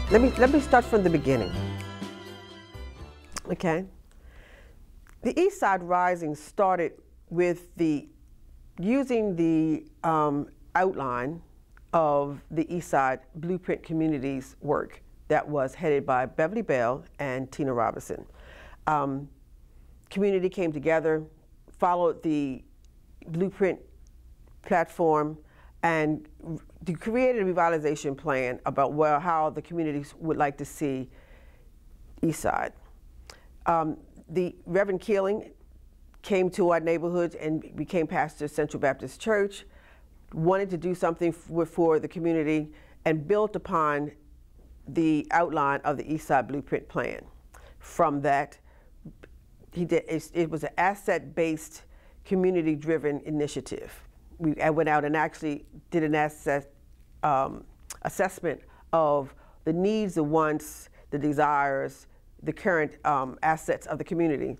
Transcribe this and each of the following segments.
Let me start from the beginning. Okay. The Eastside Rising started with using the outline of the Eastside Blueprint Community's work that was headed by Beverly Bell and Tina Robinson. Community came together, followed the Blueprint platform, and created a revitalization plan about how the communities would like to see Eastside. The Reverend Keeling came to our neighborhoods and became pastor of Central Baptist Church, wanted to do something for the community, and built upon the outline of the Eastside Blueprint plan. From that, it was an asset-based, community-driven initiative. I went out and actually did an assessment of the needs, the wants, the desires, the current assets of the community.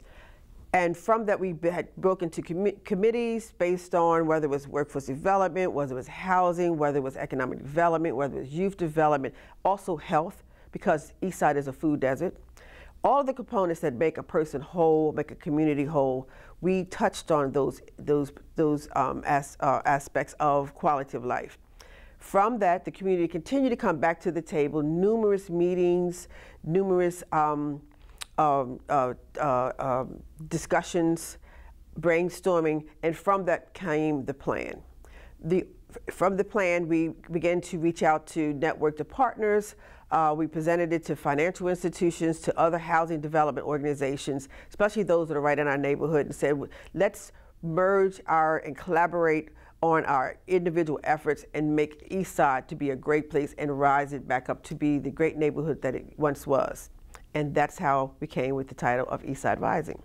And from that, we had broken into committees based on whether it was workforce development, whether it was housing, whether it was economic development, whether it was youth development, also health, because Eastside is a food desert. All of the components that make a person whole, make a community whole, we touched on those aspects of quality of life. From that, the community continued to come back to the table, numerous meetings, numerous discussions, brainstorming, and from that came the plan. From the plan, we began to reach out to network of partners. We presented it to financial institutions, to other housing development organizations, especially those that are right in our neighborhood, and said, let's merge and collaborate on our individual efforts and make Eastside to be a great place and rise it back up to be the great neighborhood that it once was. And that's how we came with the title of Eastside Rising.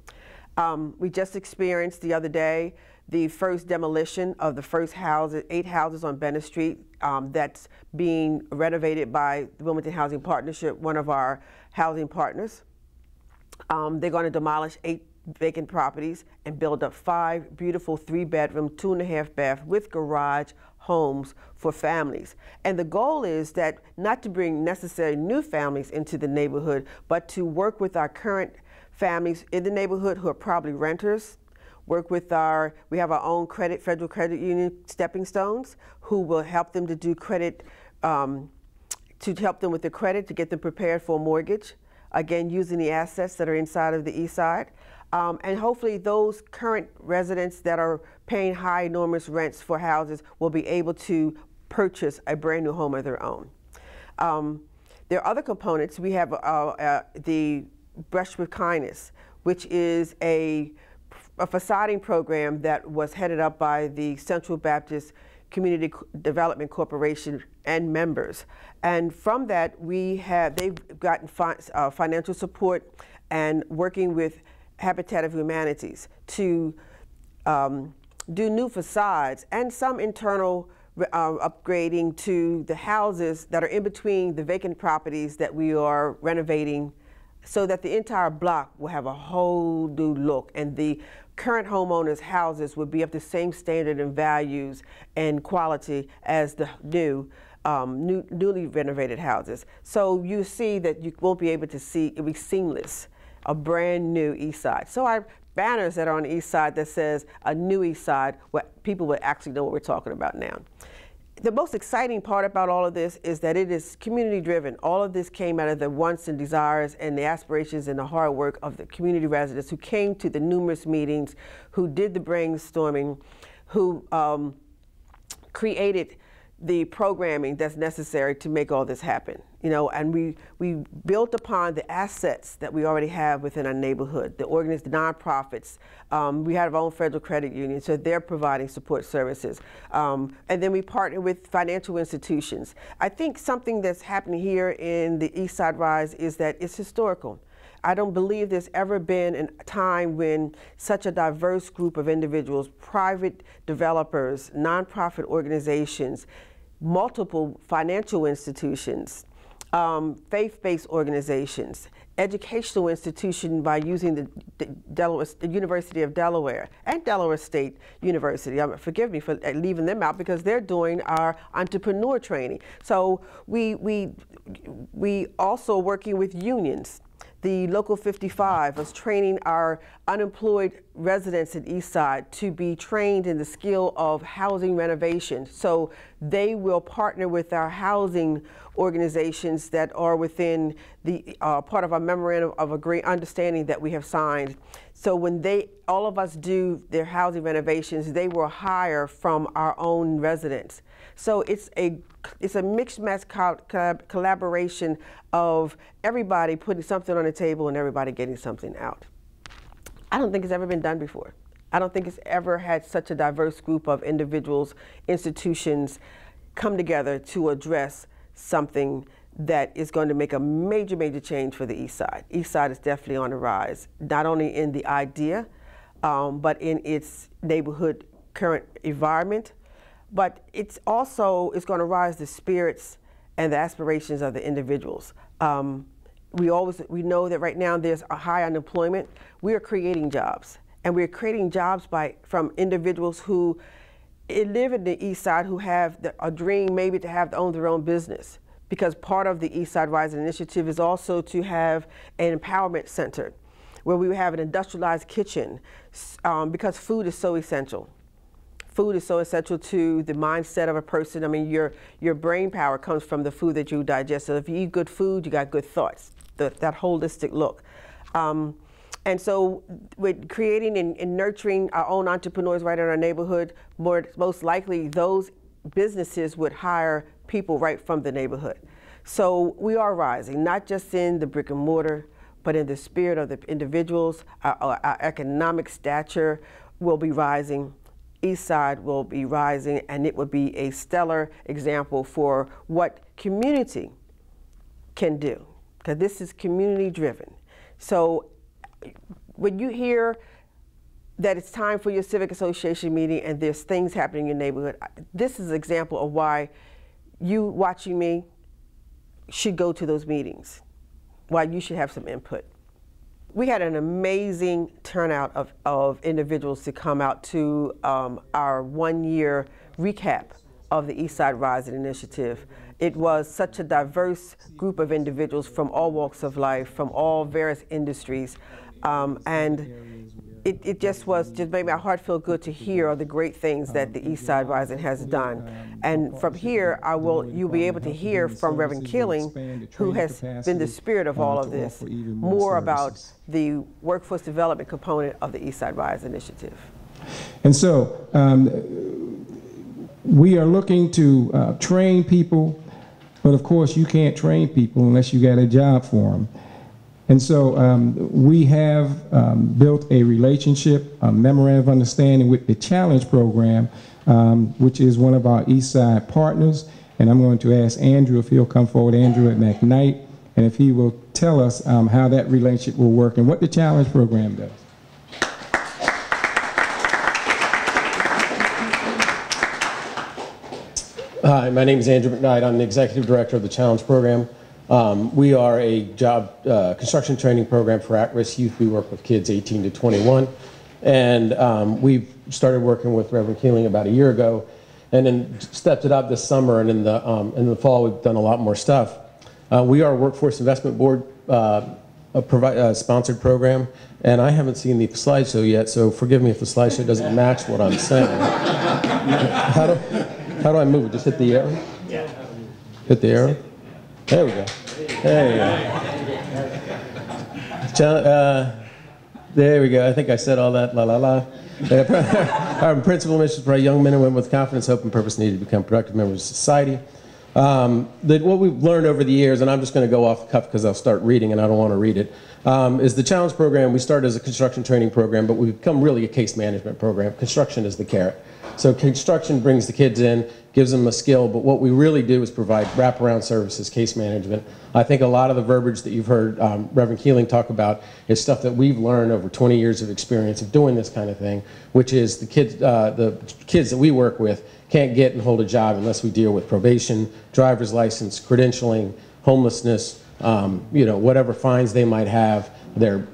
We just experienced the other day the first demolition of the first 8 houses on Bennett Street that's being renovated by the Wilmington Housing Partnership, one of our housing partners. They're going to demolish 8 vacant properties and build up 5 beautiful 3-bedroom, 2.5-bath with garage homes for families. And the goal is that not to bring necessarily new families into the neighborhood, but to work with our current families in the neighborhood who are probably renters, work with we have our own federal credit union, Stepping Stones, who will help them to do credit, to help them with the credit to get them prepared for a mortgage, again, using the assets that are inside of the Eastside. And hopefully those current residents that are paying high, enormous rents for houses will be able to purchase a brand new home of their own. There are other components. We have the Brush with Kindness, which is a facading program that was headed up by the Central Baptist Community Development Corporation and members. And from that, they've gotten financial support and working with Habitat of Humanities to do new facades and some internal upgrading to the houses that are in between the vacant properties that we are renovating, so that the entire block will have a whole new look, and the current homeowners' houses would be of the same standard and values and quality as the newly renovated houses. So you see that you won't be able to see, it'll be seamless, a brand new Eastside. So our banners that are on the Eastside that says a new Eastside, where people would actually know what we're talking about now. The most exciting part about all of this is that it is community driven. All of this came out of the wants and desires and the aspirations and the hard work of the community residents who came to the numerous meetings, who did the brainstorming, who created the programming that's necessary to make all this happen. You know, and we built upon the assets that we already have within our neighborhood, the nonprofits. We have our own federal credit union, so they're providing support services. And then we partner with financial institutions. I think something that's happening here in the Eastside Rise is that it's historical. I don't believe there's ever been a time when such a diverse group of individuals, private developers, nonprofit organizations, multiple financial institutions, faith-based organizations, educational institution by using the University of Delaware and Delaware State University. Forgive me for leaving them out because they're doing our entrepreneur training. So we also working with unions. The Local 55 was training our unemployed residents in Eastside to be trained in the skill of housing renovation. So they will partner with our housing organizations that are within the part of our Memorandum of Understanding that we have signed. So when all of us do their housing renovations, they will hire from our own residents. So it's a mixed match collaboration of everybody putting something on the table and everybody getting something out. I don't think it's ever been done before. I don't think it's ever had such a diverse group of individuals, institutions come together to address something that is going to make a major, major change for the East Side. East Side is definitely on the rise, not only in the idea, but in its neighborhood current environment, but it's going to rise the spirits and the aspirations of the individuals. We know that right now there's a high unemployment. We are creating jobs, and we're creating jobs from individuals who live in the East Side who have a dream maybe to own their own business. Because part of the Eastside Rising initiative is also to have an empowerment center where we have an industrialized kitchen because food is so essential. Food is so essential to the mindset of a person. I mean, your brain power comes from the food that you digest. So if you eat good food, you got good thoughts, that holistic look. And so with creating and nurturing our own entrepreneurs right in our neighborhood, most likely those businesses would hire people right from the neighborhood. So we are rising, not just in the brick and mortar, but in the spirit of the individuals. Our economic stature will be rising. East Side will be rising, and it will be a stellar example for what community can do, because this is community driven. So when you hear that it's time for your civic association meeting and there's things happening in your neighborhood, this is an example of why you watching me should go to those meetings, why you should have some input. We had an amazing turnout of individuals to come out to our one-year recap of the Eastside Rising initiative. It was such a diverse group of individuals from all walks of life, from all various industries, and it just made my heart feel good to hear all the great things that the Eastside Rising has done. And from here, you'll be able to hear from Reverend Keeling, who has been the spirit of all of this, more about the workforce development component of the Eastside Rising initiative. And so we are looking to train people, but of course you can't train people unless you got a job for them. And so we have built a relationship, a Memorandum of Understanding with the Challenge Program, which is one of our East Side partners. And I'm going to ask Andrew if he'll come forward, Andrew at McKnight, and if he will tell us how that relationship will work and what the Challenge Program does. Hi, my name is Andrew McKnight. I'm the Executive Director of the Challenge Program. We are a job construction training program for at-risk youth. We work with kids 18 to 21. And we've started working with Reverend Keeling about a year ago, and then stepped it up this summer, and in the fall we've done a lot more stuff. We are a Workforce Investment Board sponsored program, and I haven't seen the slideshow yet, so forgive me if the slideshow doesn't match what I'm saying. How do I move it? Just hit the arrow? Yeah. Hit the arrow? There we go. There you go. There we go. I think I said all that. La la la. Our principal mission for our young men and women with confidence, hope, and purpose needed to become productive members of society. What we've learned over the years, and I'm just going to go off the cuff because I'll start reading and I don't want to read it, is the Challenge Program. We started as a construction training program, but we've become really a case management program. Construction is the carrot. So construction brings the kids in, gives them a skill, but what we really do is provide wraparound services, case management. I think a lot of the verbiage that you've heard Reverend Keeling talk about is stuff that we've learned over 20 years of experience of doing this kind of thing, which is the kids that we work with can't get and hold a job unless we deal with probation, driver's license, credentialing, homelessness, you know, whatever fines they might have,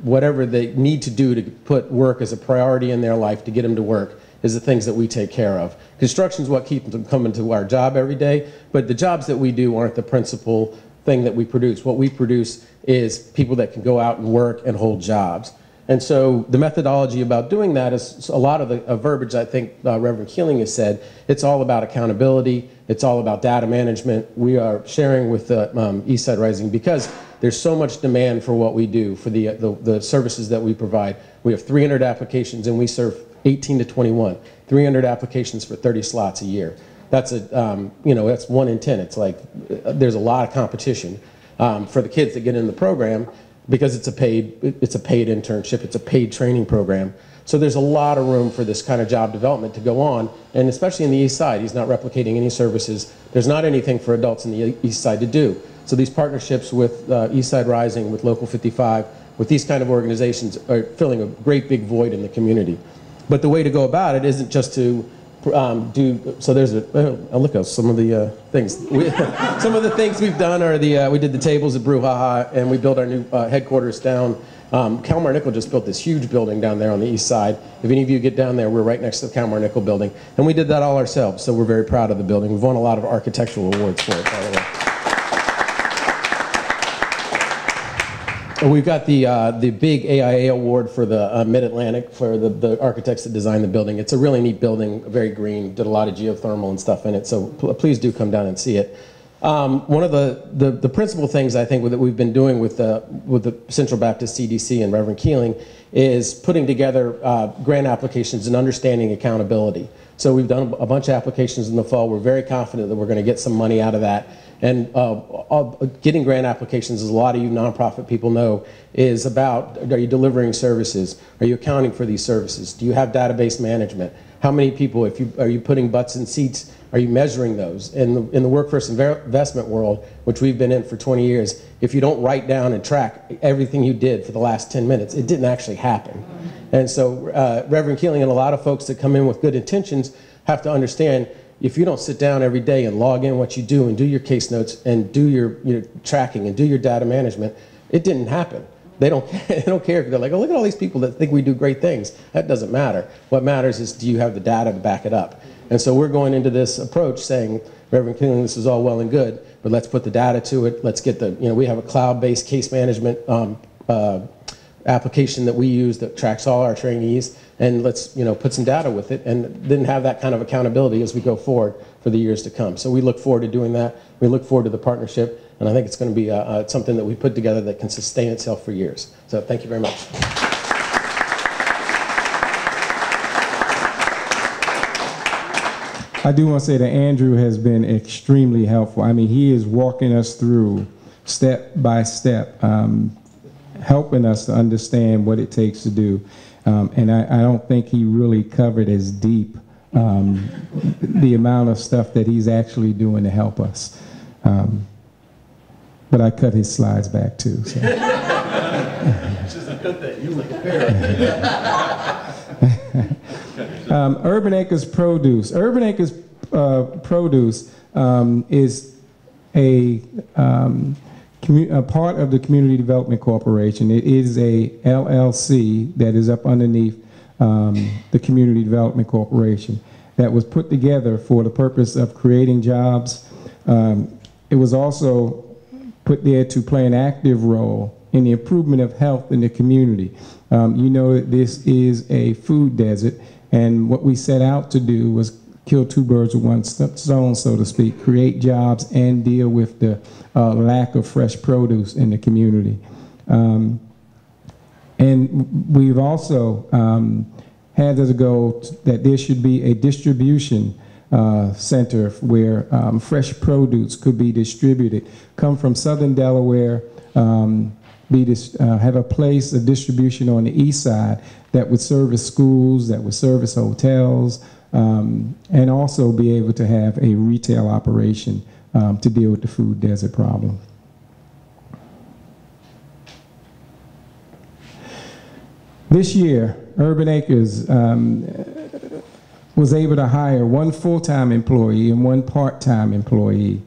whatever they need to do to put work as a priority in their life to get them to work is the things that we take care of. Construction is what keeps them coming to our job every day, but the jobs that we do aren't the principal thing that we produce. What we produce is people that can go out and work and hold jobs. And so the methodology about doing that is a lot of the verbiage I think Reverend Keeling has said. It's all about accountability. It's all about data management. We are sharing with Eastside Rising because there's so much demand for what we do, for the services that we provide. We have 300 applications and we serve 18 to 21. 300 applications for 30 slots a year. That's you know, that's 1 in 10. It's like there's a lot of competition for the kids that get in the program because it's a paid internship. It's a paid training program. So there's a lot of room for this kind of job development to go on, and especially in the East Side, he's not replicating any services. There's not anything for adults in the East Side to do. So these partnerships with Eastside Rising, with Local 55, with these kind of organizations are filling a great big void in the community. But the way to go about it isn't just to so there's look at some of the things. Some of the things we've done are we did the tables at Brouhaha, and we built our new headquarters down. Kalmar Nickel just built this huge building down there on the east side. If any of you get down there, we're right next to the Kalmar Nickel building. And we did that all ourselves, so we're very proud of the building. We've won a lot of architectural awards for it, by the way. We've got the big AIA award for the Mid-Atlantic, for the architects that designed the building. It's a really neat building, very green, did a lot of geothermal and stuff in it, so please do come down and see it. One of the principal things I think that we've been doing with the Central Baptist CDC and Reverend Keeling is putting together grant applications and understanding accountability. So we've done a bunch of applications in the fall. We're very confident that we're going to get some money out of that. And getting grant applications, as a lot of you nonprofit people know, is about, are you delivering services? Are you accounting for these services? Do you have database management? How many people, are you putting butts in seats? Are you measuring those? In the workforce investment world, which we've been in for 20 years, if you don't write down and track everything you did for the last 10 minutes, it didn't actually happen. And so Reverend Keeling and a lot of folks that come in with good intentions have to understand, if you don't sit down every day and log in what you do and do your case notes and do your tracking and do your data management, it didn't happen. They don't care. They're like, oh, look at all these people that think we do great things. That doesn't matter. What matters is, do you have the data to back it up? And so we're going into this approach saying, Reverend Keeling, this is all well and good, but let's put the data to it. Let's get we have a cloud-based case management application that we use that tracks all our trainees, and let's put some data with it, and then have that kind of accountability as we go forward for the years to come. So we look forward to doing that. We look forward to the partnership, and I think it's going to be something that we put together that can sustain itself for years. So thank you very much. I do want to say that Andrew has been extremely helpful. I mean, he is walking us through step by step, helping us to understand what it takes to do. And I don't think he really covered as deep the amount of stuff that he's actually doing to help us. But I cut his slides back too. So. Which is a good thing. He's like a parent. Urban Acres Produce. Urban Acres Produce is a part of the Community Development Corporation. It is a LLC that is up underneath the Community Development Corporation that was put together for the purpose of creating jobs. It was also put there to play an active role in the improvement of health in the community. You know that this is a food desert, and what we set out to do was kill two birds with one stone, so to speak, create jobs and deal with the lack of fresh produce in the community. And we've also had as a goal that there should be a distribution center where fresh produce could be distributed, come from southern Delaware, have a place of distribution on the east side that would service schools, that would service hotels, and also be able to have a retail operation to deal with the food desert problem. This year, Urban Acres was able to hire one full-time employee and one part-time employee.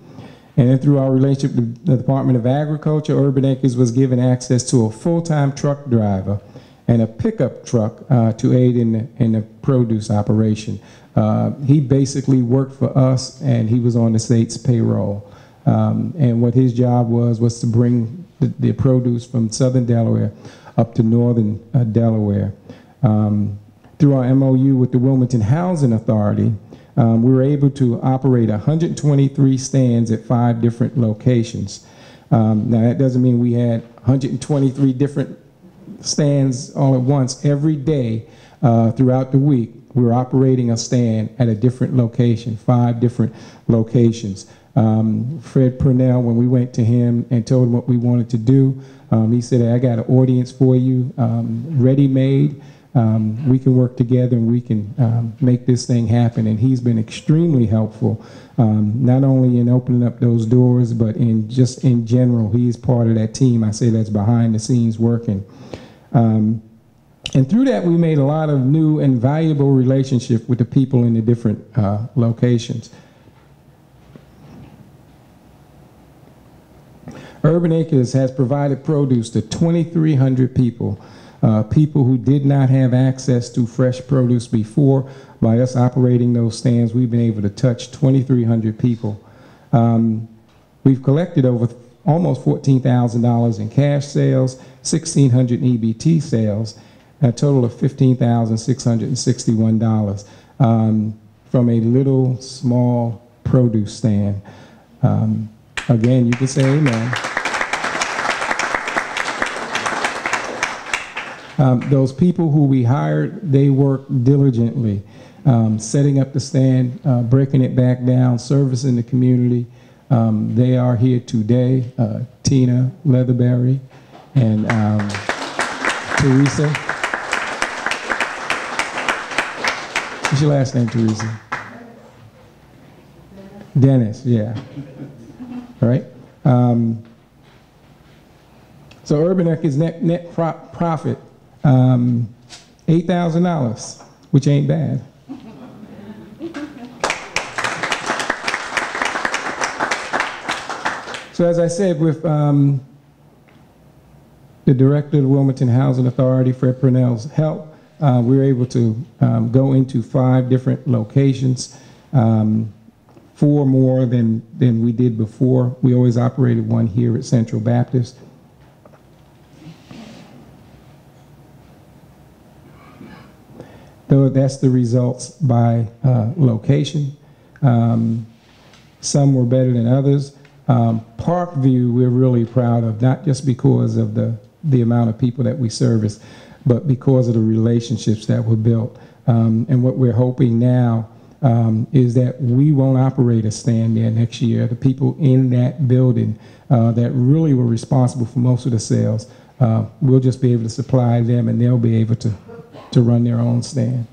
And then through our relationship with the Department of Agriculture, Urban Acres was given access to a full-time truck driver and a pickup truck to aid in the produce operation. He basically worked for us, and he was on the state's payroll. And what his job was to bring the produce from southern Delaware up to northern Delaware. Through our MOU with the Wilmington Housing Authority, we were able to operate 123 stands at 5 different locations. Now, that doesn't mean we had 123 different stands all at once. Every day throughout the week, we were operating a stand at a different location, 5 different locations. Fred Purnell, when we went to him and told him what we wanted to do, he said, "I got an audience for you, ready-made. We can work together and we can make this thing happen." And he's been extremely helpful, not only in opening up those doors, but in just in general. He's part of that team, I say, that's behind the scenes working. And through that, we made a lot of new and valuable relationships with the people in the different locations. Urban Acres has provided produce to 2,300 people. People who did not have access to fresh produce before. By us operating those stands, we've been able to touch 2,300 people. We've collected over almost $14,000 in cash sales, 1,600 in EBT sales, a total of $15,661 from a little small produce stand. Again, you can say amen. Those people who we hired, they worked diligently, setting up the stand, breaking it back down, servicing the community. They are here today, Tina Leatherberry and Teresa. What's your last name, Teresa? Dennis, yeah. All right. So Urban Acres net profit, $8,000, which ain't bad. So as I said, with the director of the Wilmington Housing Authority, Fred Purnell's help, we were able to go into 5 different locations, 4 more than we did before. We always operated one here at Central Baptist. Though that's the results by location. Some were better than others. Parkview, we're really proud of, not just because of the amount of people that we service, but because of the relationships that were built. And what we're hoping now is that we won't operate a stand there next year. The people in that building that really were responsible for most of the sales, we'll just be able to supply them and they'll be able to run their own stand.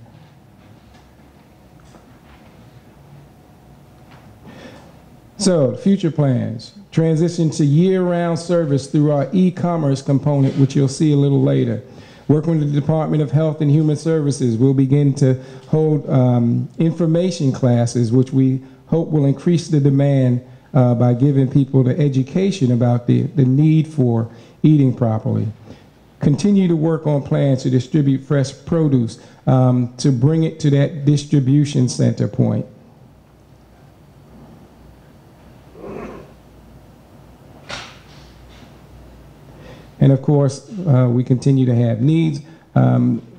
So, future plans. Transition to year-round service through our e-commerce component, which you'll see a little later. Working with the Department of Health and Human Services, we'll begin to hold information classes, which we hope will increase the demand by giving people the education about the need for eating properly. Continue to work on plans to distribute fresh produce, to bring it to that distribution center point. And of course, we continue to have needs.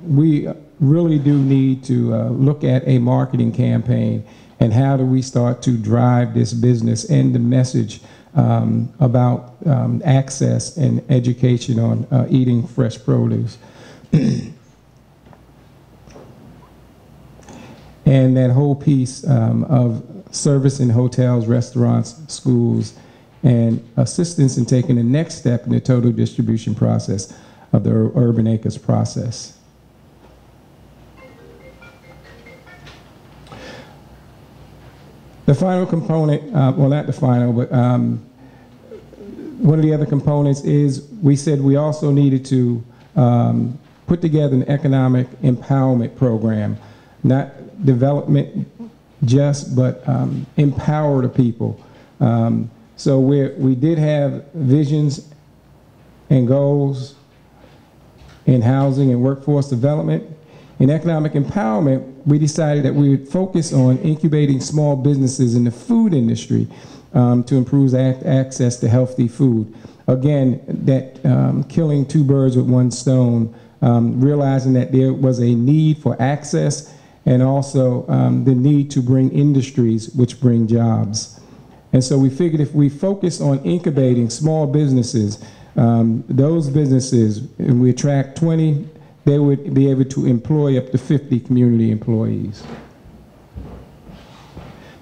We really do need to look at a marketing campaign and how do we start to drive this business and the message about access and education on eating fresh produce. And that whole piece of service in hotels, restaurants, schools, and assistance in taking the next step in the total distribution process of the Urban Acres process. The final component, well, not the final, but one of the other components is we said we also needed to put together an economic empowerment program, not development just, but empower the people. So we did have visions and goals in housing and workforce development. In economic empowerment, we decided that we would focus on incubating small businesses in the food industry to improve access to healthy food. Again, that killing two birds with one stone, realizing that there was a need for access and also the need to bring industries which bring jobs. And so we figured if we focus on incubating small businesses, those businesses, and we attract 20, they would be able to employ up to 50 community employees.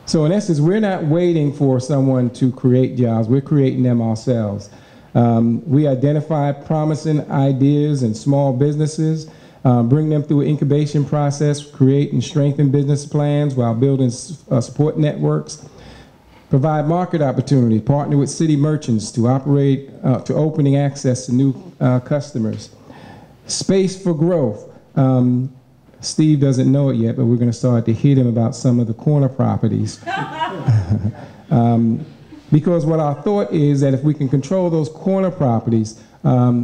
So in essence, we're not waiting for someone to create jobs, we're creating them ourselves. We identify promising ideas and small businesses, bring them through an incubation process, create and strengthen business plans while building support networks, provide market opportunity, partner with city merchants to opening access to new customers. Space for growth. Steve doesn't know it yet, but we're going to start to hit him about some of the corner properties. Because what our thought is that if we can control those corner properties,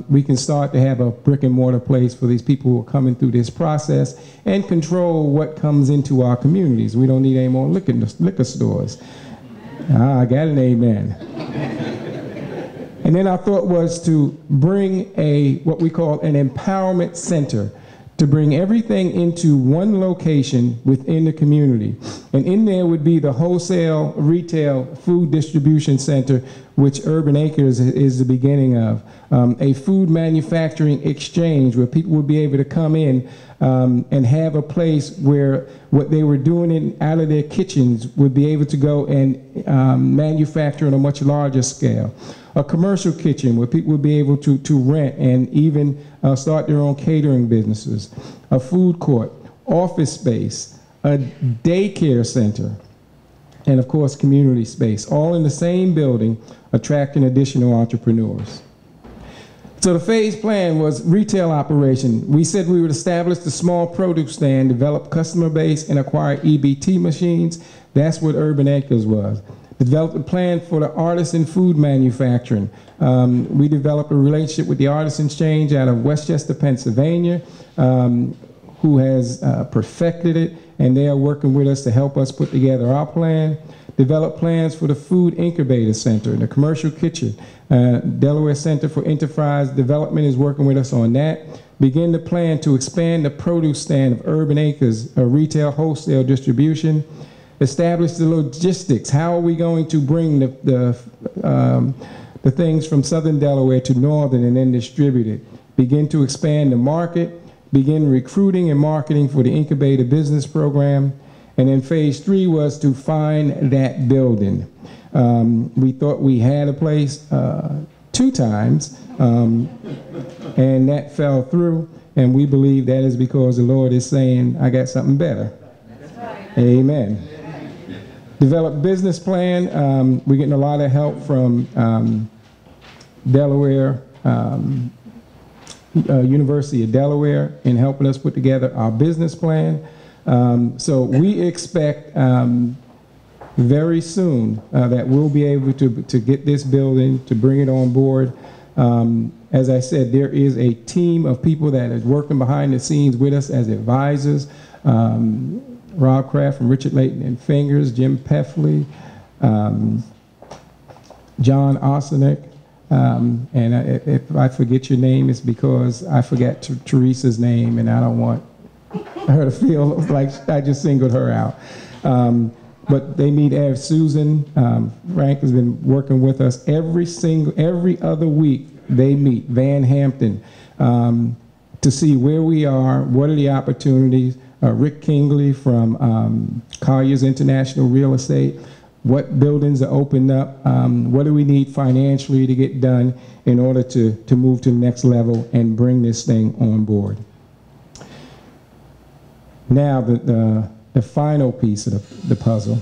we can start to have a brick and mortar place for these people who are coming through this process and control what comes into our communities. We don't need any more liquor stores. I got an amen. And then our thought was to bring what we call an empowerment center, to bring everything into one location within the community. And in there would be the wholesale, retail, food distribution center, which Urban Acres is the beginning of. A food manufacturing exchange where people would be able to come in and have a place where what they were doing out of their kitchens would be able to go and manufacture on a much larger scale. A commercial kitchen where people would be able to rent and even start their own catering businesses. A food court, office space, a daycare center, and of course community space, all in the same building, attracting additional entrepreneurs. So the phase plan was retail operation. We said we would establish the small produce stand, develop customer base, and acquire EBT machines. That's what Urban Acres was. Developed a plan for the artisan food manufacturing. We developed a relationship with the Artisan Exchange out of Westchester, Pennsylvania, who has perfected it, and they are working with us to help us put together our plan. Develop plans for the Food Incubator Center, the commercial kitchen. Delaware Center for Enterprise Development is working with us on that. Begin the plan to expand the produce stand of Urban Acres, a retail wholesale distribution. Establish the logistics. How are we going to bring the things from southern Delaware to northern and then distribute it? Begin to expand the market. Begin recruiting and marketing for the incubator business program. And then phase 3 was to find that building. We thought we had a place 2 times, and that fell through. And we believe that is because the Lord is saying, I got something better. That's right. Amen. Develop business plan. We're getting a lot of help from Delaware, University of Delaware in helping us put together our business plan. So we expect very soon that we'll be able to get this building, to bring it on board. As I said, there is a team of people that is working behind the scenes with us as advisors. Rob Kraft from Richard Layton and Fingers, Jim Peffley, John Osenek, and if I forget your name, it's because I forgot Teresa's name, and I don't want her to feel like I just singled her out. But they meet Susan. Frank has been working with us every other week. They meet Van Hampton to see where we are, what are the opportunities. Rick Kingley from Collier's International Real Estate. What buildings are opened up? What do we need financially to get done in order to move to the next level and bring this thing on board? Now, the final piece of the puzzle.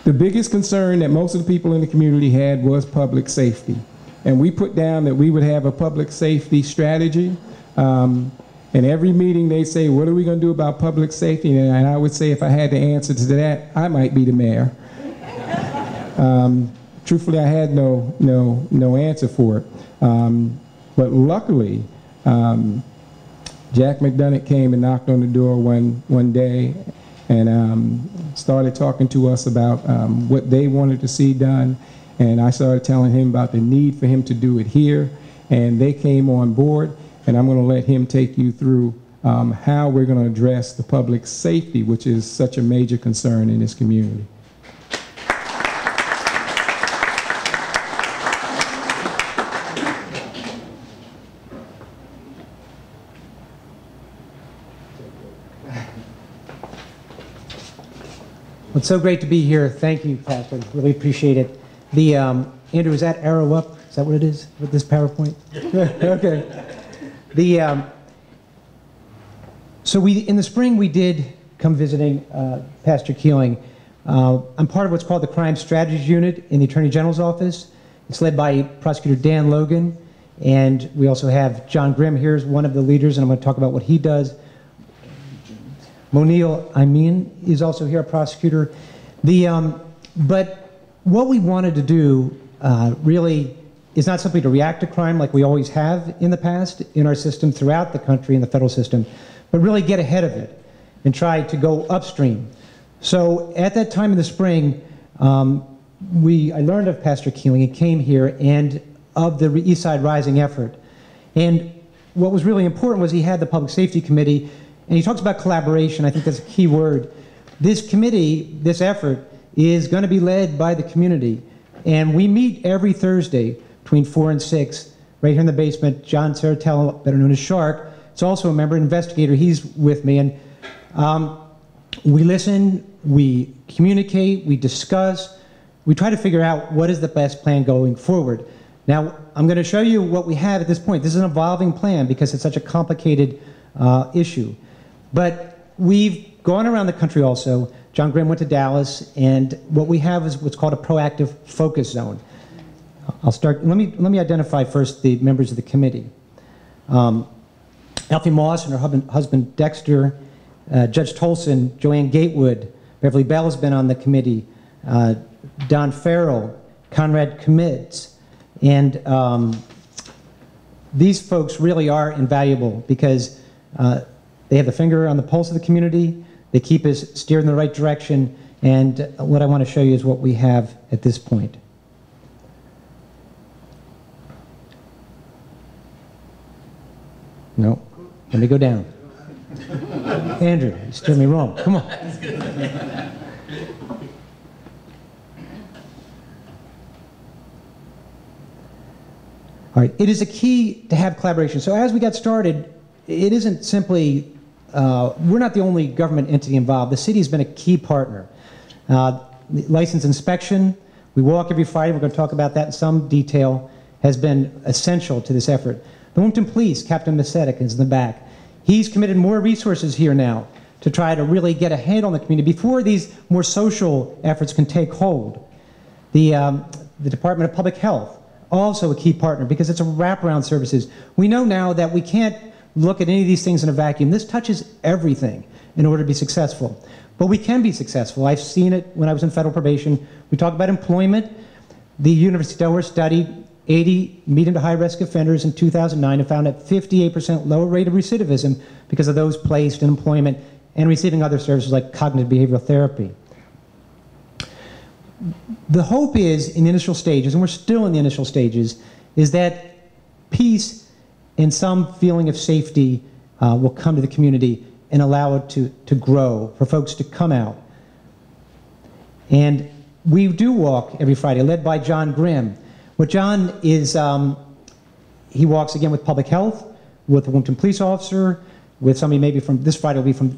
The biggest concern that most of the people in the community had was public safety. And we put down that we would have a public safety strategy. In every meeting, they say, what are we going to do about public safety? And I would say, if I had the answer to that, I might be the mayor. Truthfully, I had no answer for it. But luckily, Jack McDonough came and knocked on the door one day and started talking to us about what they wanted to see done. And I started telling him about the need for him to do it here. And they came on board, and I'm going to let him take you through how we're going to address the public safety, which is such a major concern in this community. Well, it's so great to be here. Thank you, Pastor. Really appreciate it. The Andrew, is that arrow up? Is that what it is with this PowerPoint? Okay. So in the spring we did come visiting Pastor Keeling. I'm part of what's called the Crime Strategies Unit in the Attorney General's office. It's led by Prosecutor Dan Logan, and we also have John Grimm here as one of the leaders, and I'm going to talk about what he does. Monil Amin is also here, a prosecutor. But what we wanted to do really is not simply to react to crime like we always have in the past in our system throughout the country, in the federal system, but really get ahead of it and try to go upstream. So at that time in the spring, I learned of Pastor Keeling. He came here and of the Eastside Rising effort. And what was really important was he had the Public Safety Committee. And he talks about collaboration. I think that's a key word. This committee, this effort, is going to be led by the community. And we meet every Thursday between 4 and 6, right here in the basement. John Saratello, better known as Shark, is also a member, investigator. He's with me. And we listen, we communicate, we discuss. We try to figure out what is the best plan going forward. Now, I'm going to show you what we have at this point. This is an evolving plan because it's such a complicated issue. But we've gone around the country also. John Grimm went to Dallas, and what we have is what's called a proactive focus zone. I'll start. Let me identify first the members of the committee. Alfie Moss and her husband Dexter, Judge Tolson, Joanne Gatewood, Beverly Bell has been on the committee, Don Farrell, Conrad Commitz, and these folks really are invaluable because they have the finger on the pulse of the community. They keep us steered in the right direction. And what I want to show you is what we have at this point. No, let me go down. Andrew, you steered me wrong. Come on. All right, it is a key to have collaboration. So as we got started, it isn't simply, we're not the only government entity involved. The city has been a key partner. License inspection, we walk every Friday, we're going to talk about that in some detail, has been essential to this effort. The Wilmington Police, Captain Macetic is in the back. He's committed more resources here now to try to really get a handle on the community before these more social efforts can take hold. The Department of Public Health, also a key partner because it's a wraparound services. We know now that we can't look at any of these things in a vacuum. This touches everything in order to be successful. But we can be successful. I've seen it when I was in federal probation. We talk about employment. The University of Delaware studied 80 medium to high risk offenders in 2009 and found a 58% lower rate of recidivism because of those placed in employment and receiving other services like cognitive behavioral therapy. The hope is in the initial stages, and we're still in the initial stages, is that peace and some feeling of safety will come to the community and allow it to grow, for folks to come out. And we do walk every Friday, led by John Grimm. What John is, he walks again with public health, with a Wilmington police officer, with somebody maybe from, this Friday will be from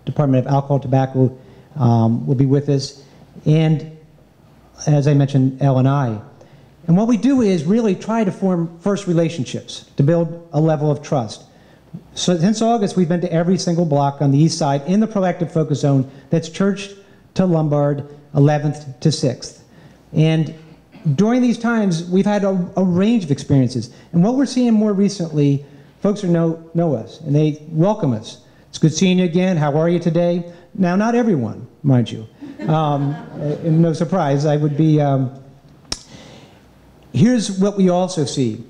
Department of Alcohol, Tobacco, will be with us. And as I mentioned, L&I. And what we do is really try to form first relationships, to build a level of trust. So since August, we've been to every single block on the east side in the proactive focus zone. That's Church to Lombard, 11th to 6th. And during these times, we've had a range of experiences. And what we're seeing more recently, folks who know us, and they welcome us. It's good seeing you again. How are you today? Now, not everyone, mind you. No surprise, I would be. Here's what we also see.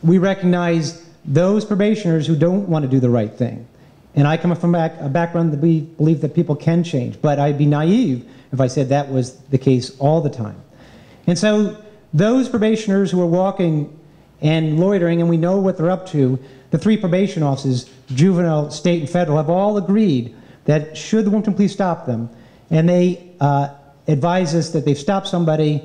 We recognize those probationers who don't want to do the right thing. And I come from a background that we believe that people can change, but I'd be naive if I said that was the case all the time. And so those probationers who are walking and loitering, and we know what they're up to, the 3 probation offices, juvenile, state, and federal, have all agreed that should the Wilmington Police stop them, and they advise us that they've stopped somebody,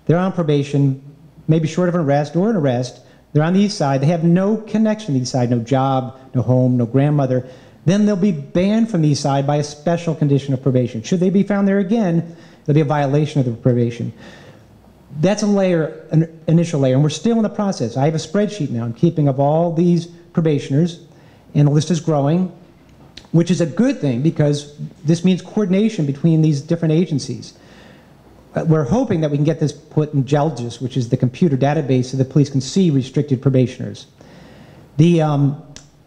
they're on probation, maybe short of an arrest or an arrest, they're on the east side, they have no connection to the east side, no job, no home, no grandmother, then they'll be banned from the east side by a special condition of probation. Should they be found there again, there'll be a violation of the probation. That's a layer, an initial layer, and we're still in the process. I have a spreadsheet now. I'm keeping of all these probationers, and the list is growing, which is a good thing because this means coordination between these different agencies. We're hoping that we can get this put in GELGIS, which is the computer database so the police can see restricted probationers.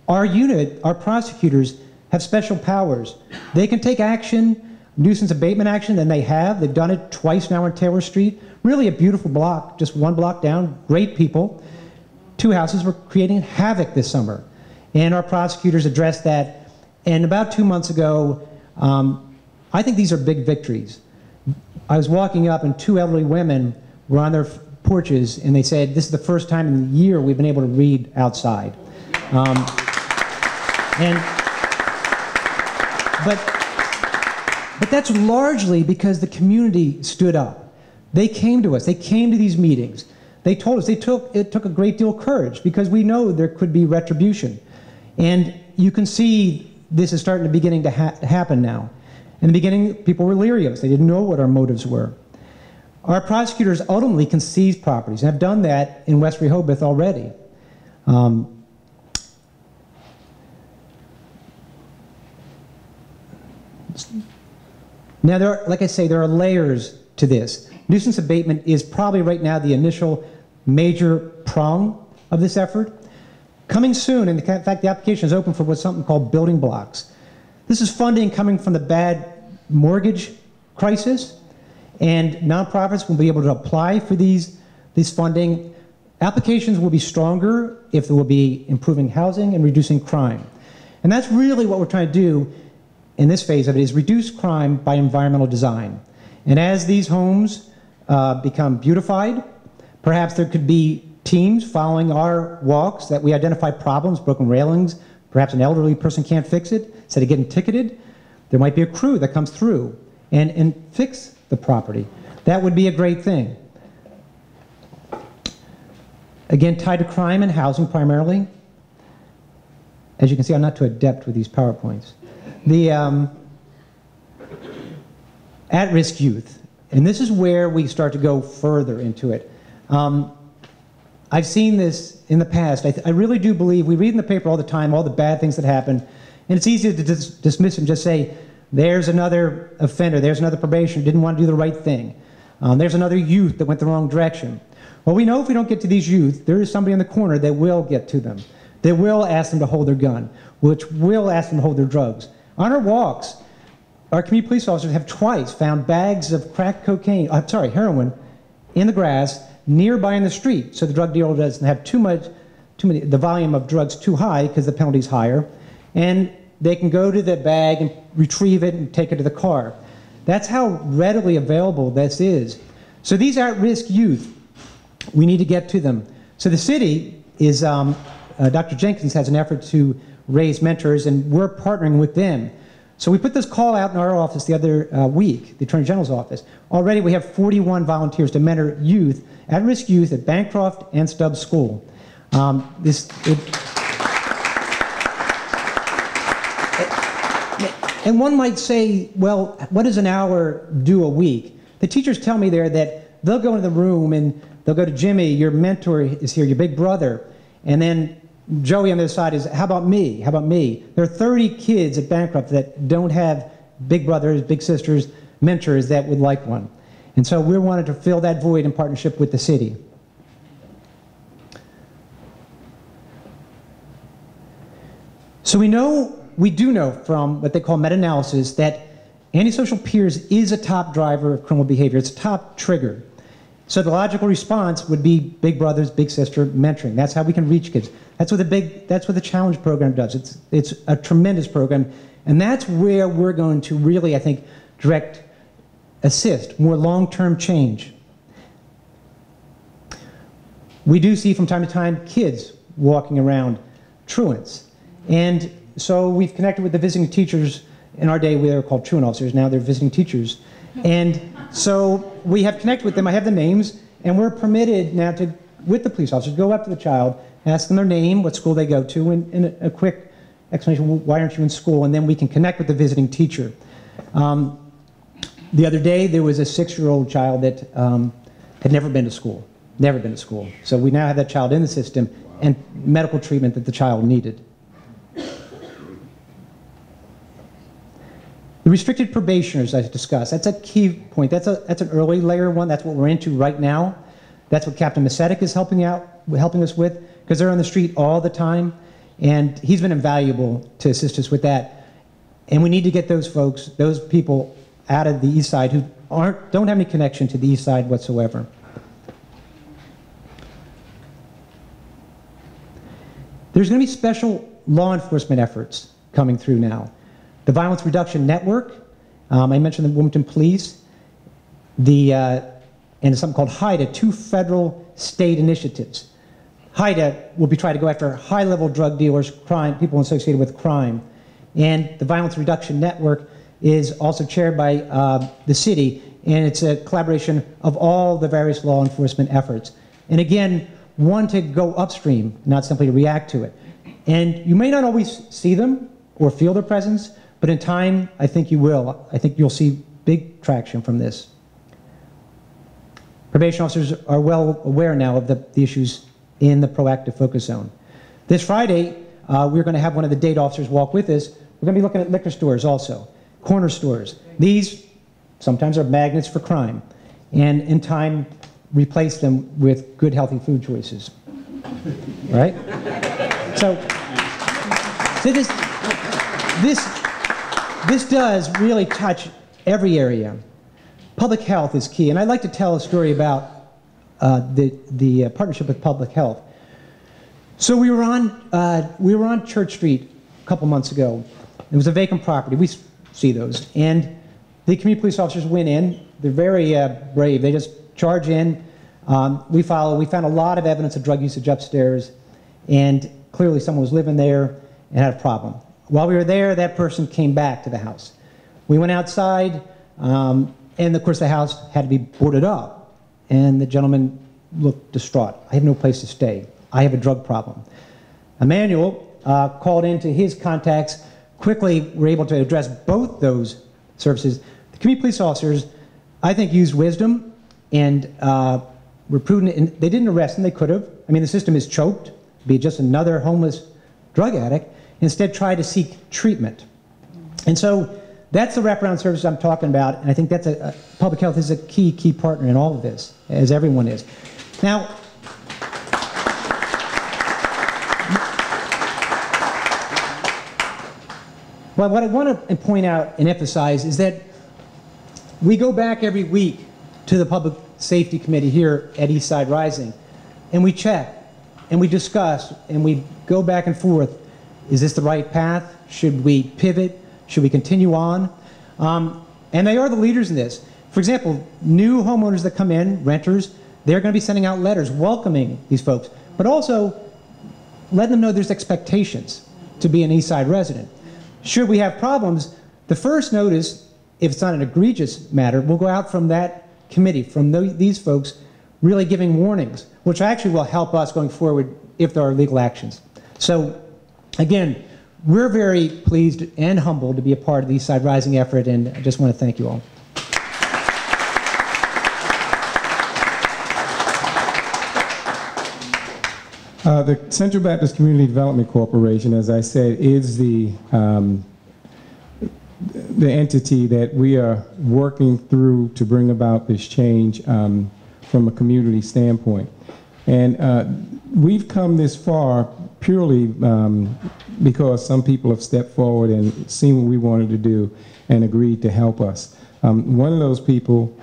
Our unit, our prosecutors, have special powers. They can take action, nuisance abatement action, and they have. They've done it twice now on Taylor Street. Really a beautiful block, just 1 block down, great people. 2 houses were creating havoc this summer. And our prosecutors addressed that. And about 2 months ago, I think these are big victories. I was walking up and 2 elderly women were on their porches and they said, this is the first time in the year we've been able to read outside. But that's largely because the community stood up. They came to us. They came to these meetings. They told us it took a great deal of courage because we know there could be retribution. And you can see this is starting to beginning to happen now. In the beginning, people were leery of us. They didn't know what our motives were. Our prosecutors ultimately can seize properties and have done that in West Rehoboth already. Now, like I say, there are layers to this. Nuisance abatement is probably right now the initial major prong of this effort. Coming soon, and in fact, the application is open for what's something called building blocks. This is funding coming from the bad mortgage crisis, and nonprofits will be able to apply for these funding. Applications will be stronger if there will be improving housing and reducing crime. And that's really what we're trying to do in this phase of it, is reduce crime by environmental design. And as these homes become beautified, perhaps there could be teams following our walks that we identify problems, broken railings, perhaps an elderly person can't fix it. Instead of getting ticketed, there might be a crew that comes through and fix the property. That would be a great thing. Again, tied to crime and housing primarily. As you can see, I'm not too adept with these PowerPoints. The at-risk youth, and this is where we start to go further into it. I've seen this in the past. I really do believe, we read in the paper all the time, all the bad things that happen, and it's easy to dismiss and just say, there's another offender, there's another probationer, didn't want to do the right thing. There's another youth that went the wrong direction. Well, we know if we don't get to these youth, there is somebody in the corner that will get to them. They will ask them to hold their gun, which will ask them to hold their drugs. On our walks, our community police officers have twice found bags of crack cocaine, heroin, in the grass nearby in the street, so the drug dealer doesn't have the volume of drugs too high because the penalty's higher, and they can go to the bag and retrieve it and take it to the car. That's how readily available this is. So these at-risk youth, we need to get to them. So the city is, Dr. Jenkins has an effort to raise mentors, and we're partnering with them. So we put this call out in our office the other week, the Attorney General's office. Already we have 41 volunteers to mentor youth, at-risk youth at Bancroft and Stubbs School. And one might say, well, what does an hour do a week? The teachers tell me there that they'll go into the room and they'll go to Jimmy, your mentor is here, your big brother, and then Joey on the other side is, how about me? How about me? There are 30 kids at Bancroft that don't have big brothers, big sisters, mentors that would like one. And so we wanted to fill that void in partnership with the city. So we do know from what they call meta-analysis that Antisocial peers is a top driver of criminal behavior. It's a top trigger. So the logical response would be big brothers, big sister mentoring. That's how we can reach kids. That's what the Challenge program does. It's a tremendous program, and that's where we're going to really, I think, direct assist more long-term change. We do see from time to time kids walking around truants, and so we've connected with the visiting teachers. In our day, we were called truant officers. Now they're visiting teachers. And so we have connected with them. I have the names, and we're permitted now to, with the police officers, go up to the child, ask them their name, what school they go to, and a quick explanation, why aren't you in school? And then we can connect with the visiting teacher. The other day, there was a 6-year-old child that had never been to school. Never been to school. So we now have that child in the system and medical treatment that the child needed. The restricted probationers I discussed, that's a key point. That's an early layer one. That's what we're into right now. That's what Captain Macetic is helping us with, because they're on the street all the time, and he's been invaluable to assist us with that. And we need to get those folks, those people out of the East Side who don't have any connection to the East Side whatsoever. There's going to be special law enforcement efforts coming through now. The Violence Reduction Network, I mentioned the Wilmington Police, and something called HIDA, 2 federal state initiatives. HIDA will be trying to go after high-level drug dealers, crime, people associated with crime. And the Violence Reduction Network is also chaired by the city, and it's a collaboration of all the various law enforcement efforts. And again, one to go upstream, not simply to react to it. And you may not always see them or feel their presence, but in time, I think you will. I think you'll see big traction from this. Probation officers are well aware now of the issues in the proactive focus zone. This Friday, we're going to have one of the date officers walk with us. We're going to be looking at liquor stores also, corner stores. These sometimes are magnets for crime, and in time, replace them with good, healthy food choices. Right? So this does really touch every area. Public health is key, and I'd like to tell a story about the partnership with public health. So we were on Church Street a couple months ago. It was a vacant property. We see those, and the community police officers went in. They're very brave. They just charge in. We found a lot of evidence of drug usage upstairs, and clearly someone was living there and had a problem. While we were there, that person came back to the house. We went outside, and of course the house had to be boarded up. And the gentleman looked distraught. I have no place to stay. I have a drug problem. Emmanuel called into his contacts. Quickly, were able to address both those services. The community police officers, I think, used wisdom and were prudent. And they didn't arrest him. They could have. I mean, the system is choked. Be just another homeless drug addict. Instead, try to seek treatment. And so that's the wraparound service I'm talking about, and I think that's public health is a key partner in all of this, as everyone is. Now, well, what I want to point out and emphasize is that we go back every week to the Public Safety Committee here at Eastside Rising, and we check, and we discuss, and we go back and forth. Is this the right path? Should we pivot? Should we continue on? And they are the leaders in this. For example, new homeowners that come in, renters, they're going to be sending out letters welcoming these folks, but also letting them know there's expectations to be an Eastside resident. Should we have problems, the first notice, if it's not an egregious matter, will go out from that committee, from these folks, really giving warnings, which actually will help us going forward if there are legal actions. So, again, we're very pleased and humbled to be a part of the Eastside Rising effort, and I just want to thank you all. The Central Baptist Community Development Corporation, as I said, is the entity that we are working through to bring about this change from a community standpoint. And we've come this far purely because some people have stepped forward and seen what we wanted to do and agreed to help us. One of those people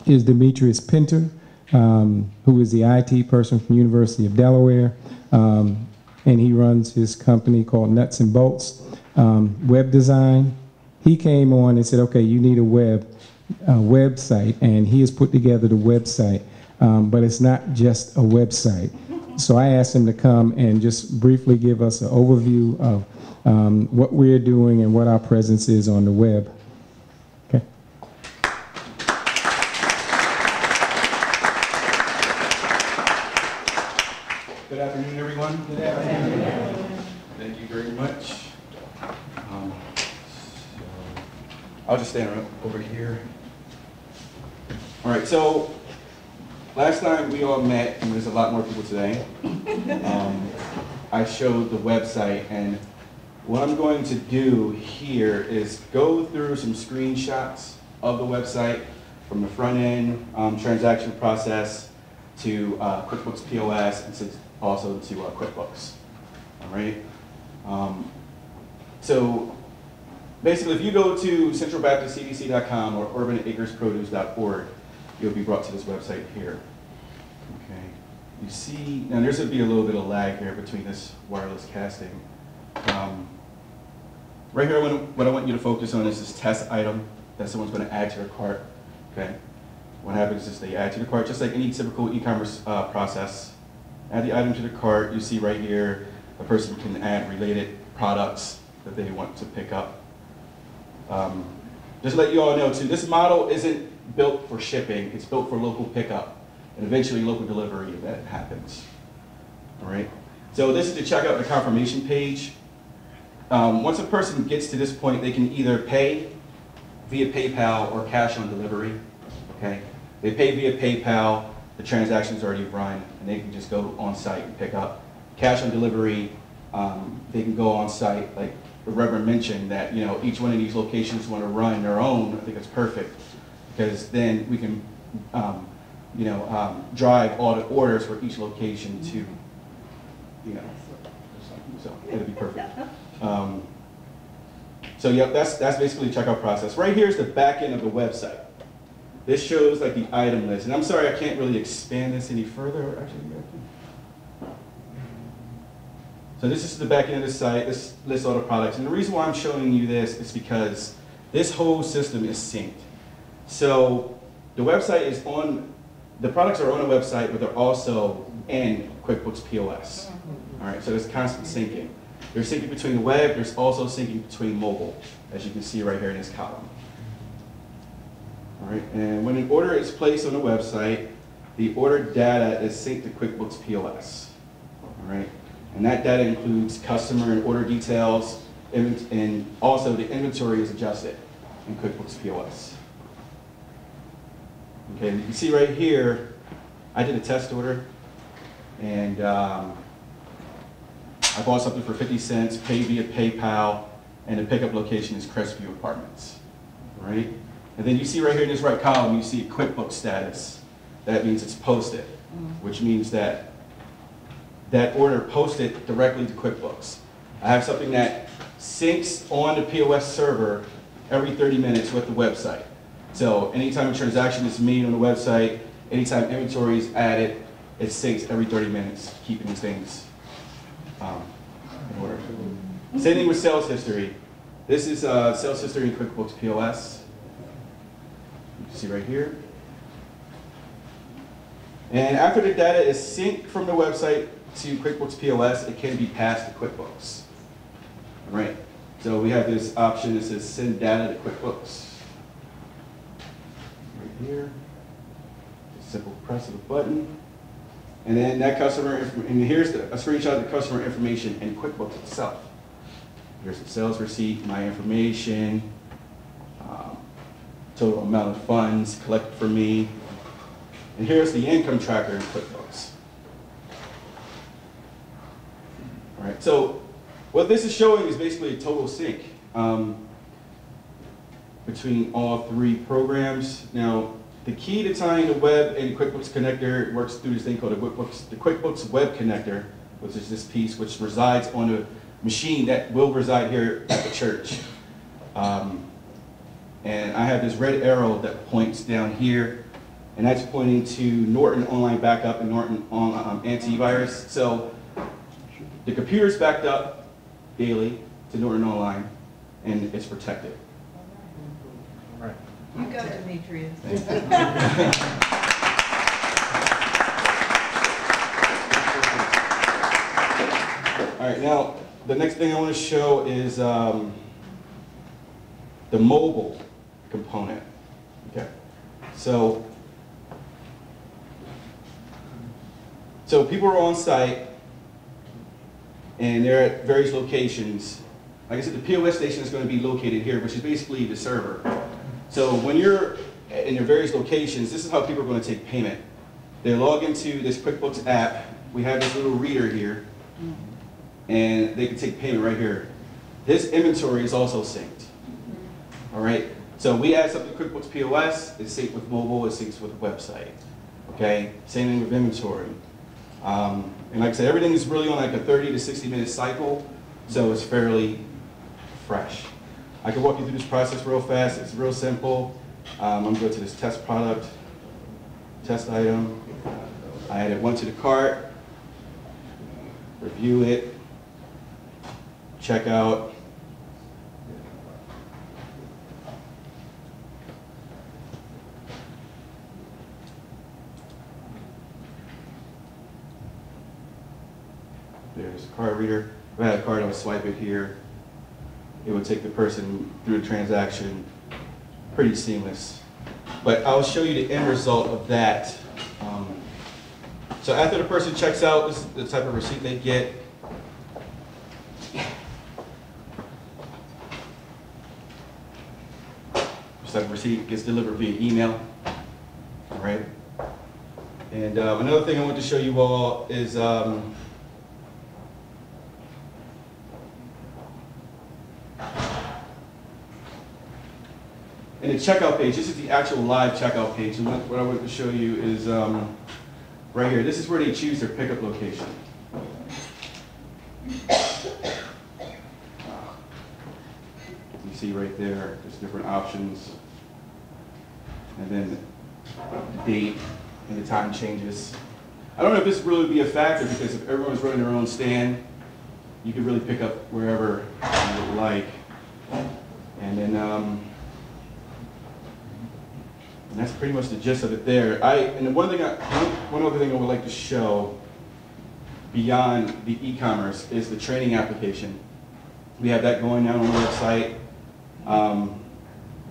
is Demetrius Pinter, who is the IT person from the University of Delaware, and he runs his company called Nuts and Bolts Web Design. He came on and said, okay, you need a website, and he has put together the website, but it's not just a website. So I asked him to come and just briefly give us an overview of what we're doing and what our presence is on the web. Okay. Good afternoon, everyone. Good afternoon. Thank you very much. I'll just stand over here. All right, so last time we all met, and there's a lot more people today, I showed the website, and what I'm going to do here is go through some screenshots of the website from the front end transaction process to QuickBooks POS and also to QuickBooks. All right. So basically, if you go to centralbaptistcdc.com or urbanacresproduce.org, you'll be brought to this website here. Okay. You see, now there's going to be a little bit of lag here between this wireless casting. Right here, what I want you to focus on is this test item that someone's going to add to their cart. Okay. What happens is they add to the cart, just like any typical e-commerce process. Add the item to the cart. You see right here, a person can add related products that they want to pick up. Just to let you all know too, this model isn't built for shipping, it's built for local pickup and eventually local delivery if that happens. All right, so this is to check out the confirmation page. Once a person gets to this point, they can either pay via PayPal or cash on delivery. Okay, they pay via PayPal, the transaction's already run, and they can just go on site and pick up. Cash on delivery, they can go on site, like the Reverend mentioned that, you know, each one of these locations want to run their own. I think it's perfect because then we can, drive all the orders for each location to, you know, so it'll be perfect. So yeah, that's basically the checkout process. Right here is the back end of the website. This shows like the item list, and I'm sorry I can't really expand this any further. Actually, so this is the back end of the site. This lists all the products. And the reason why I'm showing you this is because this whole system is synced. So the website is on, the products are on the website, but they're also in QuickBooks POS. All right, so there's constant syncing. There's syncing between the web, there's also syncing between mobile, as you can see right here in this column. All right, and when an order is placed on the website, the order data is synced to QuickBooks POS. All right. And that data includes customer and order details, and also the inventory is adjusted in QuickBooks POS. Okay, you can see right here, I did a test order, and I bought something for 50 cents, paid via PayPal, and the pickup location is Crestview Apartments, right? And then you see right here in this right column, you see QuickBooks status. That means it's posted, which means that that order posted directly to QuickBooks. I have something that syncs on the POS server every 30 minutes with the website. So anytime a transaction is made on the website, anytime inventory is added, it syncs every 30 minutes, keeping these things in order. Same thing with sales history. This is sales history in QuickBooks POS. You can see right here. And after the data is synced from the website to QuickBooks POS, it can be passed to QuickBooks. All right, so we have this option that says send data to QuickBooks. Right here, just simple press of a button. And then that customer, and here's a screenshot of the customer information in QuickBooks itself. Here's the sales receipt, my information, total amount of funds collected for me. And here's the income tracker in QuickBooks. All right, so what this is showing is basically a total sync between all three programs. Now, the key to tying the web and QuickBooks connector works through this thing called the QuickBooks Web Connector which is this piece, which resides on a machine that will reside here at the church. And I have this red arrow that points down here, and that's pointing to Norton Online Backup and Norton Antivirus. So the computer's backed up daily to Norton Online, and it's protected. All right. You go, Demetrius. All right, now the next thing I want to show is the mobile component. Okay, so people are on site and they're at various locations. Like I said, the POS station is going to be located here, which is basically the server. So when you're in your various locations, this is how people are going to take payment. They log into this QuickBooks app. We have this little reader here, and they can take payment right here. This inventory is also synced. All right, so we add something to QuickBooks POS, it's synced with mobile, it syncs with the website. Okay, same thing with inventory. And like I said, everything is really on like a 30 to 60 minute cycle, so it's fairly fresh. I can walk you through this process real fast. It's real simple. I'm going to go to this test product, test item. I added one to the cart, review it, check out. There's a card reader. If I had a card, I would swipe it here. It would take the person through the transaction. Pretty seamless. But I'll show you the end result of that. So after the person checks out, this is the type of receipt they get. This type of receipt gets delivered via email. All right. And another thing I want to show you all is in the checkout page. This is the actual live checkout page. And what I want to show you is right here. This is where they choose their pickup location. You see right there, there's different options. And then the date and the time changes. I don't know if this really would be a factor, because if everyone's running their own stand, you could really pick up wherever you would like. And then and that's pretty much the gist of it there. And one other thing I would like to show beyond the e-commerce is the training application. We have that going down on the website.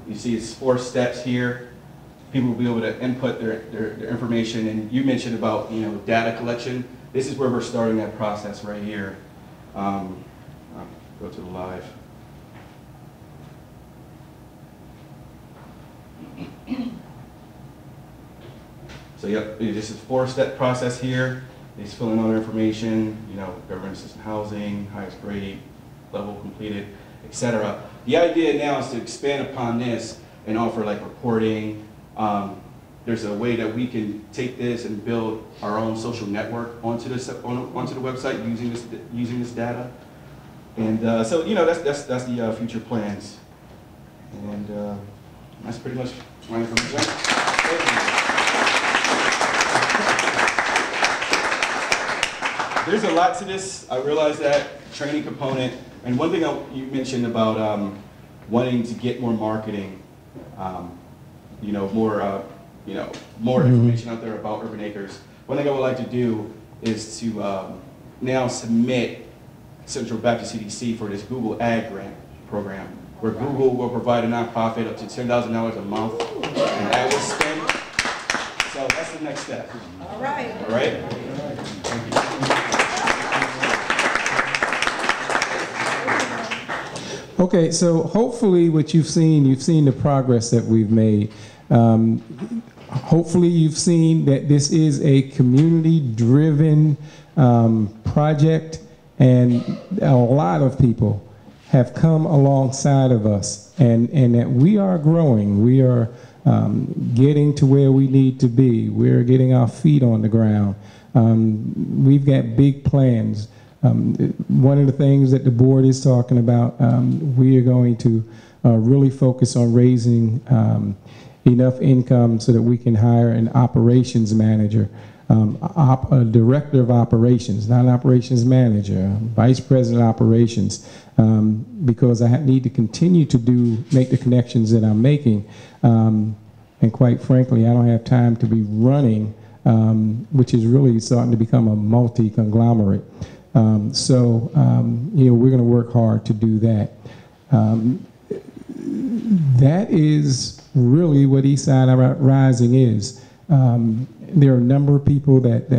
You see it's 4 steps here. People will be able to input their information, and you mentioned about data collection. This is where we're starting that process right here. I'll go to the live. So yep, this is a 4-step process here. They just fill in all their information, government assistance housing, highest grade, level completed, etc. The idea now is to expand upon this and offer like reporting. There's a way that we can take this and build our own social network onto the website using this data. And so that's the future plans. And that's pretty much my information. Thank you. There's a lot to this. I realize that training component, and one thing you mentioned about wanting to get more marketing, more information out there about Urban Acres. One thing I would like to do is to now submit Central Baptist CDC for this Google Ad Grant program, where Google will provide a nonprofit up to $10,000 a month in AdWords spend. So that's the next step. All right. All right? Thank you. Okay, so hopefully what you've seen the progress that we've made. Hopefully you've seen that this is a community-driven project, and a lot of people have come alongside of us, and that we are growing. We are getting to where we need to be. We're getting our feet on the ground. We've got big plans. One of the things that the board is talking about, we are going to really focus on raising enough income so that we can hire an operations manager, a director of operations, not an operations manager, vice president of operations, because I need to continue to make the connections that I'm making. And quite frankly, I don't have time to be running, which is really starting to become a multi-conglomerate. So we're going to work hard to do that. That is really what Eastside Rising is. There are a number of people that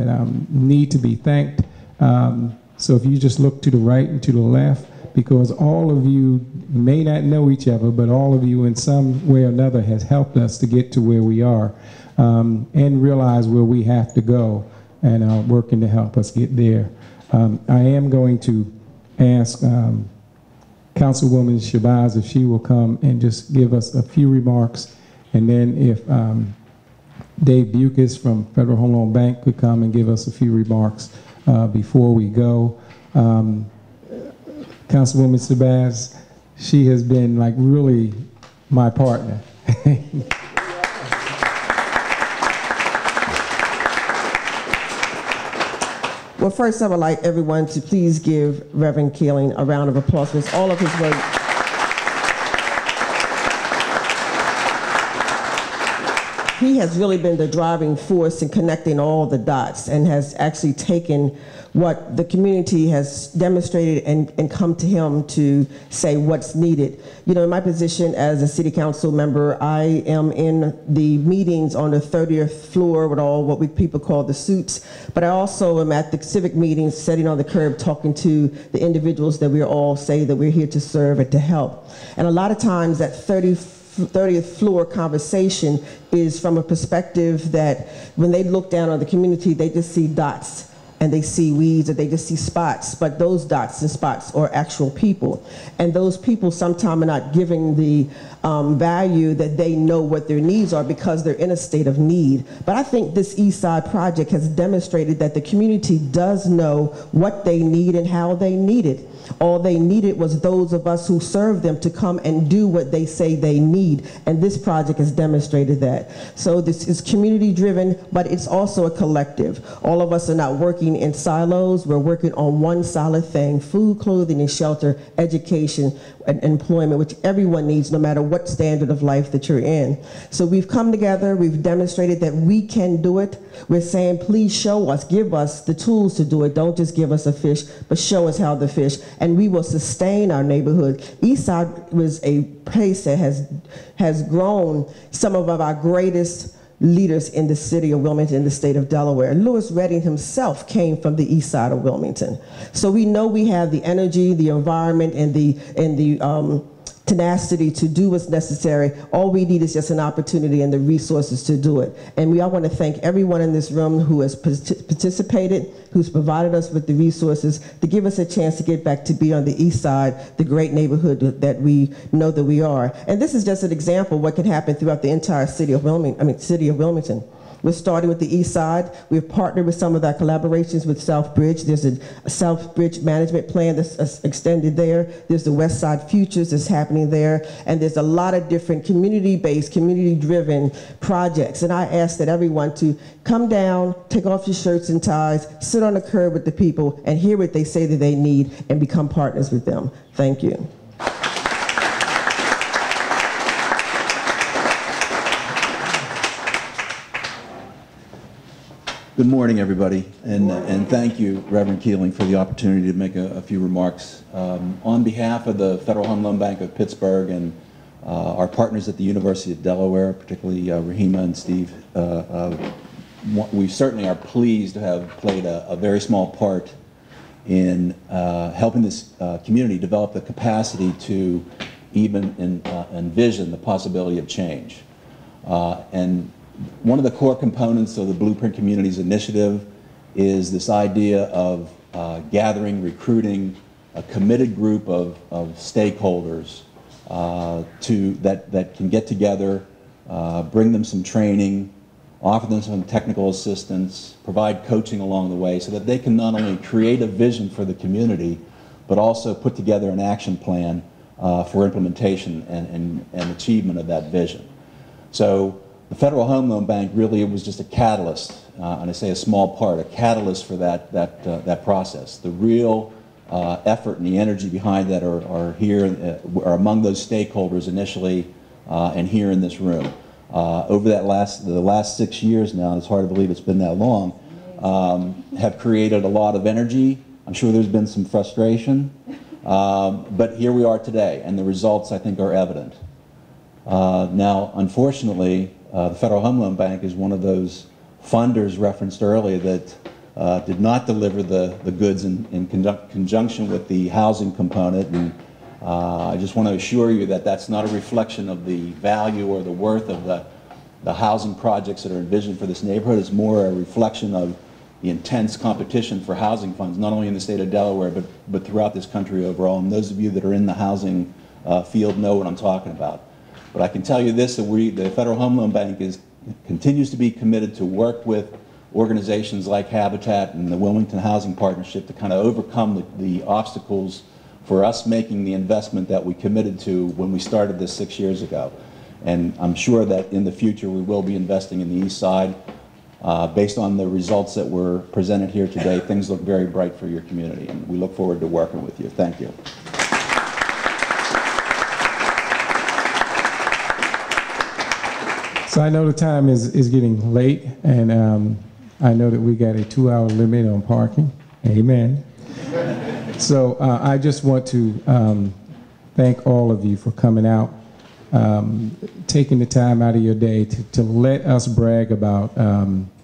need to be thanked. So if you just look to the right and to the left, because all of you may not know each other, but all of you in some way or another has helped us to get to where we are, and realize where we have to go, and are working to help us get there. I am going to ask Councilwoman Shabazz if she will come and just give us a few remarks, and then if Dave Bucas from Federal Home Loan Bank could come and give us a few remarks before we go. Councilwoman Shabazz, she has been like really my partner. Well, first I would like everyone to please give Reverend Keeling a round of applause for all of his work. He has really been the driving force in connecting all the dots, and has actually taken what the community has demonstrated and come to him to say what's needed. You know, in my position as a city council member, I am in the meetings on the 30th floor with all what people call the suites, but I also am at the civic meetings, sitting on the curb, talking to the individuals that we all say that we're here to serve and to help. And a lot of times that 30th floor conversation is from a perspective that when they look down on the community, they just see dots and they see weeds, or they just see spots, but those dots and spots are actual people. And those people sometimes are not giving the value that they know what their needs are, because they're in a state of need. But I think this Eastside project has demonstrated that the community does know what they need and how they need it. All they needed was those of us who serve them to come and do what they say they need. And this project has demonstrated that. So this is community driven, but it's also a collective. All of us are not working in silos. We're working on one solid thing: food, clothing, and shelter, education, and employment, which everyone needs, no matter what standard of life that you're in. So we've come together, we've demonstrated that we can do it. We're saying, please show us, give us the tools to do it. Don't just give us a fish, but show us how to fish, and we will sustain our neighborhood. Eastside was a place that has grown some of our greatest leaders in the city of Wilmington, in the state of Delaware. Lewis Redding himself came from the east side of Wilmington. So we know we have the energy, the environment, and the tenacity to do what's necessary. All we need is just an opportunity and the resources to do it. And I want to thank everyone in this room who has participated, who's provided us with the resources to give us a chance to get back to be on the east side, the great neighborhood that we know that we are. And this is just an example of what can happen throughout the entire city of Wilmington. We're starting with the east side. We've partnered with some of our collaborations with Southbridge. There's a Southbridge management plan that's extended there. There's the West Side Futures that's happening there. And there's a lot of different community-based, community-driven projects. And I ask that everyone to come down, take off your shirts and ties, sit on the curb with the people, and hear what they say that they need, and become partners with them. Thank you. Good morning, everybody, and thank you, Reverend Keeling, for the opportunity to make a few remarks. On behalf of the Federal Home Loan Bank of Pittsburgh and our partners at the University of Delaware, particularly Rahima and Steve, we certainly are pleased to have played a very small part in helping this community develop the capacity to even envision the possibility of change. And one of the core components of the Blueprint Communities Initiative is this idea of gathering, recruiting a committed group of stakeholders that can get together bring them some training, offer them some technical assistance, provide coaching along the way so that they can not only create a vision for the community, but also put together an action plan for implementation and achievement of that vision. So the Federal Home Loan Bank really was just a catalyst, and I say a small part, a catalyst for that process. The real effort and the energy behind that are here, are among those stakeholders initially and here in this room. Over the last 6 years now, and it's hard to believe it's been that long, have created a lot of energy. I'm sure there's been some frustration, but here we are today, and the results, I think, are evident. Now, unfortunately, the Federal Home Loan Bank is one of those funders referenced earlier that did not deliver the goods in conjunction with the housing component. And I just want to assure you that that's not a reflection of the value or the worth of the housing projects that are envisioned for this neighborhood. It's more a reflection of the intense competition for housing funds, not only in the state of Delaware, but throughout this country overall. And those of you that are in the housing field know what I'm talking about. But I can tell you this, that the Federal Home Loan Bank continues to be committed to work with organizations like Habitat and the Wilmington Housing Partnership to kind of overcome the obstacles for us making the investment that we committed to when we started this 6 years ago. And I'm sure that in the future we will be investing in the East Side. Based on the results that were presented here today, things look very bright for your community, and we look forward to working with you. Thank you. So I know the time is getting late, and I know that we got a 2-hour limit on parking. Amen. So I just want to thank all of you for coming out, taking the time out of your day to let us brag about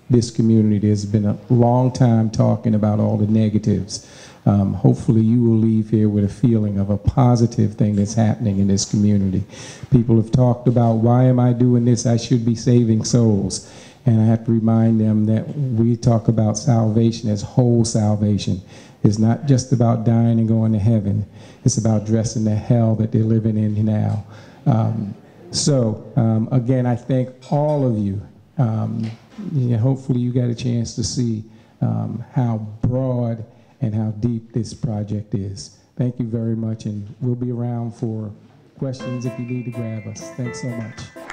this community. There's been a long time talking about all the negatives. Hopefully you will leave here with a feeling of a positive thing that's happening in this community. People have talked about, why am I doing this? I should be saving souls. And I have to remind them that we talk about salvation as whole salvation. It's not just about dying and going to heaven. It's about addressing the hell that they're living in now. Again, I thank all of you. Hopefully you got a chance to see how broad and how deep this project is. Thank you very much, and we'll be around for questions if you need to grab us. Thanks so much.